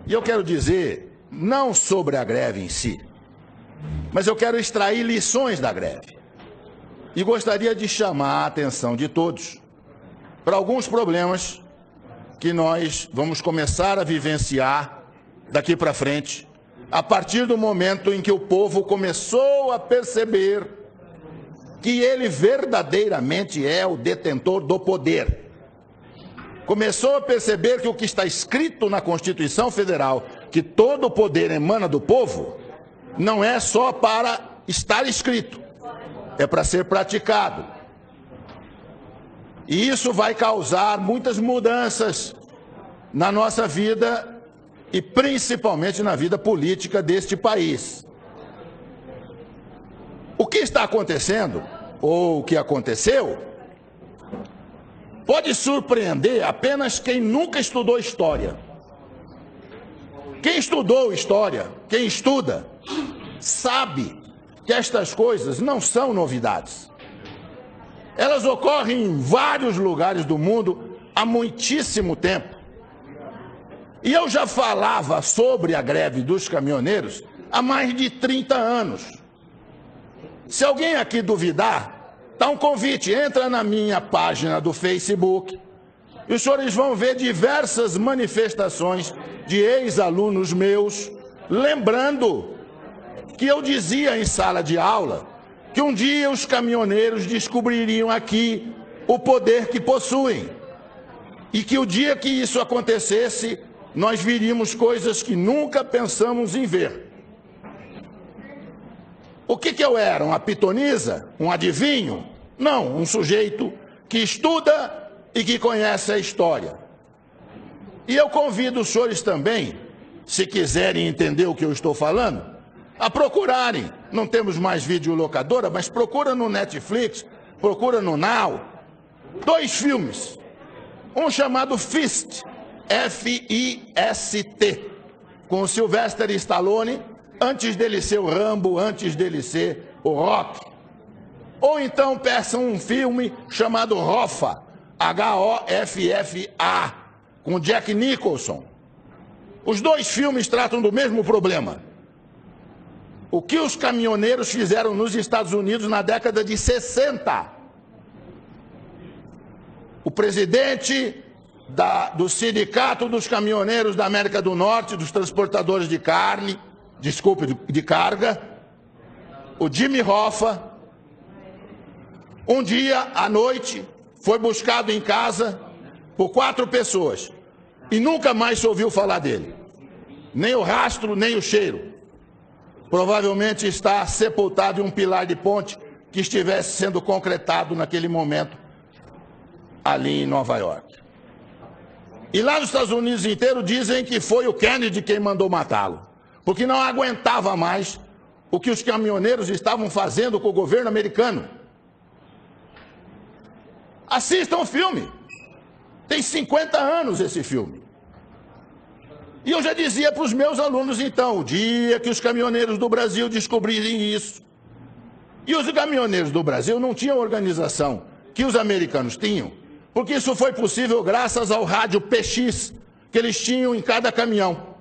E eu quero dizer, não sobre a greve em si, mas eu quero extrair lições da greve. E gostaria de chamar a atenção de todos para alguns problemas que nós vamos começar a vivenciar daqui para frente, a partir do momento em que o povo começou a perceber que ele verdadeiramente é o detentor do poder. Começou a perceber que o que está escrito na Constituição Federal, que todo o poder emana do povo, não é só para estar escrito, é para ser praticado. E isso vai causar muitas mudanças na nossa vida e principalmente na vida política deste país. O que está acontecendo, ou o que aconteceu, pode surpreender apenas quem nunca estudou história. Quem estudou história, quem estuda, sabe que estas coisas não são novidades. Elas ocorrem em vários lugares do mundo há muitíssimo tempo. E eu já falava sobre a greve dos caminhoneiros há mais de 30 anos. Se alguém aqui duvidar, dá um convite, entra na minha página do Facebook e os senhores vão ver diversas manifestações de ex-alunos meus, lembrando que eu dizia em sala de aula que um dia os caminhoneiros descobririam aqui o poder que possuem e que o dia que isso acontecesse, nós viríamos coisas que nunca pensamos em ver. O que eu era? Uma pitonisa? Um adivinho? Não, um sujeito que estuda e que conhece a história. E eu convido os senhores também, se quiserem entender o que eu estou falando, a procurarem. Não temos mais videolocadora, mas procura no Netflix, procura no Now. 2 filmes. Um chamado Fist, F-I-S-T, com o Sylvester Stallone, antes dele ser o Rambo, antes dele ser o Rock. Ou então peçam um filme chamado Hoffa, H-O-F-F-A, com Jack Nicholson. Os 2 filmes tratam do mesmo problema. O que os caminhoneiros fizeram nos Estados Unidos na década de 60. O presidente do Sindicato dos Caminhoneiros da América do Norte, dos transportadores de de carga, o Jimmy Hoffa, um dia à noite foi buscado em casa por 4 pessoas e nunca mais se ouviu falar dele. Nem o rastro, nem o cheiro. Provavelmente está sepultado em um pilar de ponte que estivesse sendo concretado naquele momento ali em Nova York. E lá nos Estados Unidos inteiro dizem que foi o Kennedy quem mandou matá-lo, porque não aguentava mais o que os caminhoneiros estavam fazendo com o governo americano. Assistam o filme. Tem 50 anos esse filme. E eu já dizia para os meus alunos, então, o dia que os caminhoneiros do Brasil descobrirem isso. E os caminhoneiros do Brasil não tinham organização que os americanos tinham, porque isso foi possível graças ao rádio PX que eles tinham em cada caminhão.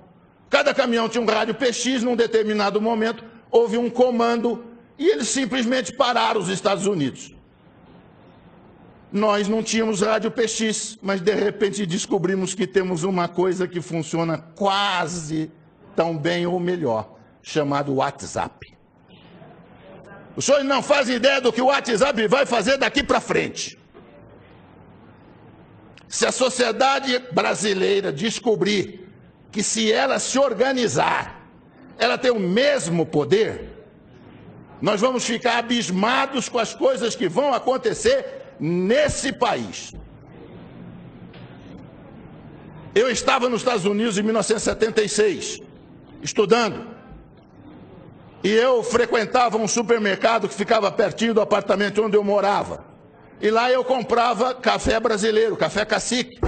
Cada caminhão tinha um rádio PX, num determinado momento houve um comando e eles simplesmente pararam os Estados Unidos. Nós não tínhamos rádio PX, mas de repente descobrimos que temos uma coisa que funciona quase tão bem ou melhor, chamado WhatsApp. Os senhores não fazem ideia do que o WhatsApp vai fazer daqui para frente. Se a sociedade brasileira descobrir que se ela se organizar, ela tem o mesmo poder, nós vamos ficar abismados com as coisas que vão acontecer nesse país. Eu estava nos Estados Unidos em 1976, estudando, e eu frequentava um supermercado que ficava pertinho do apartamento onde eu morava. E lá eu comprava café brasileiro, café cacique.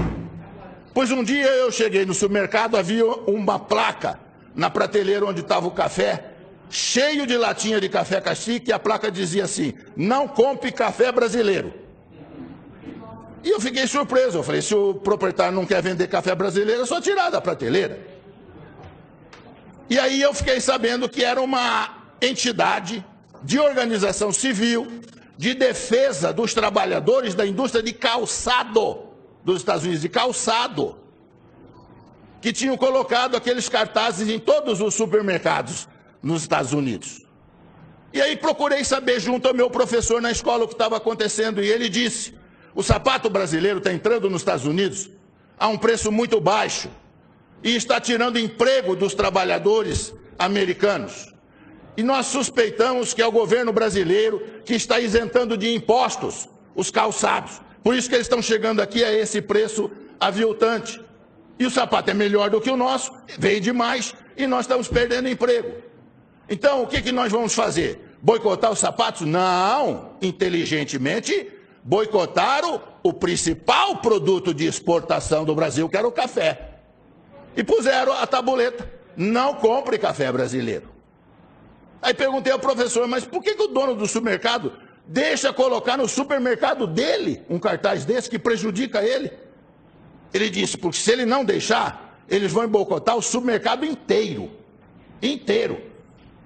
Pois um dia eu cheguei no supermercado, havia uma placa na prateleira onde estava o café, cheio de latinha de café cacique, e a placa dizia assim: não compre café brasileiro. E eu fiquei surpreso, eu falei, se o proprietário não quer vender café brasileiro, é só tirar da prateleira. E aí eu fiquei sabendo que era uma entidade de organização civil de defesa dos trabalhadores da indústria de calçado dos Estados Unidos, de calçado, que tinham colocado aqueles cartazes em todos os supermercados nos Estados Unidos. E aí procurei saber junto ao meu professor na escola o que estava acontecendo, e ele disse: o sapato brasileiro está entrando nos Estados Unidos a um preço muito baixo e está tirando emprego dos trabalhadores americanos. E nós suspeitamos que é o governo brasileiro que está isentando de impostos os calçados. Por isso que eles estão chegando aqui a esse preço aviltante. E o sapato é melhor do que o nosso, vende mais e nós estamos perdendo emprego. Então, o que nós vamos fazer? Boicotar os sapatos? Não, inteligentemente, boicotaram o principal produto de exportação do Brasil, que era o café. E puseram a tabuleta: não compre café brasileiro. Aí perguntei ao professor: mas por que o dono do supermercado deixa colocar no supermercado dele um cartaz desse que prejudica ele? Ele disse: porque se ele não deixar, eles vão boicotar o supermercado inteiro. Inteiro.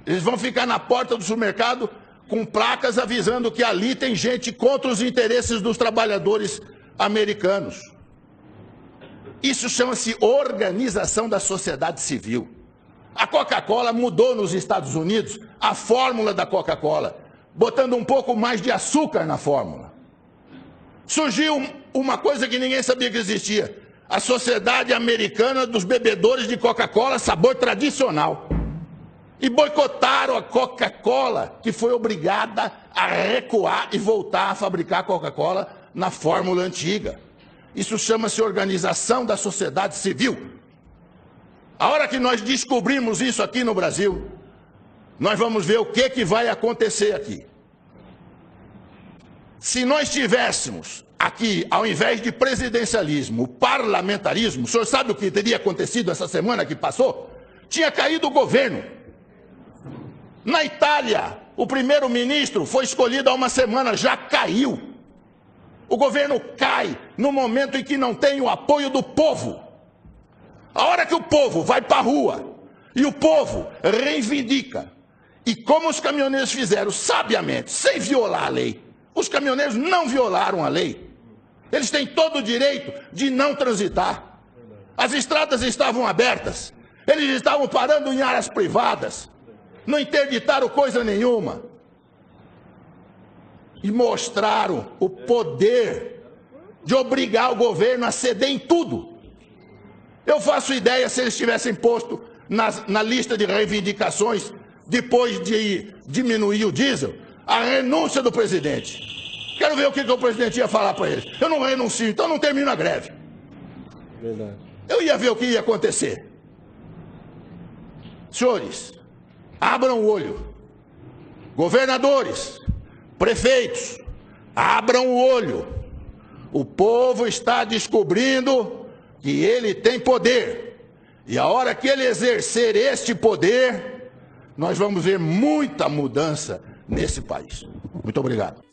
Eles vão ficar na porta do supermercado com placas avisando que ali tem gente contra os interesses dos trabalhadores americanos. Isso chama-se organização da sociedade civil. A Coca-Cola mudou nos Estados Unidos a fórmula da Coca-Cola, botando um pouco mais de açúcar na fórmula. Surgiu uma coisa que ninguém sabia que existia: a Sociedade Americana dos Bebedores de Coca-Cola, sabor tradicional. E boicotaram a Coca-Cola, que foi obrigada a recuar e voltar a fabricar Coca-Cola na fórmula antiga. Isso chama-se organização da sociedade civil. A hora que nós descobrimos isso aqui no Brasil, nós vamos ver o que vai acontecer aqui. Se nós tivéssemos aqui, ao invés de presidencialismo, parlamentarismo, o senhor sabe o que teria acontecido essa semana que passou? Tinha caído o governo. Na Itália, o primeiro-ministro foi escolhido há uma semana, já caiu. O governo cai no momento em que não tem o apoio do povo. A hora que o povo vai para a rua e o povo reivindica, e como os caminhoneiros fizeram sabiamente, sem violar a lei, os caminhoneiros não violaram a lei. Eles têm todo o direito de não transitar. As estradas estavam abertas, eles estavam parando em áreas privadas, não interditaram coisa nenhuma. E mostraram o poder de obrigar o governo a ceder em tudo. Eu faço ideia se eles tivessem posto na lista de reivindicações, depois de diminuir o diesel, a renúncia do presidente. Quero ver o que o presidente ia falar para eles. Eu não renuncio, então não termino a greve. Verdade. Eu ia ver o que ia acontecer. Senhores, abram o olho. Governadores, prefeitos, abram o olho. O povo está descobrindo que ele tem poder. E a hora que ele exercer este poder, nós vamos ver muita mudança nesse país. Muito obrigado.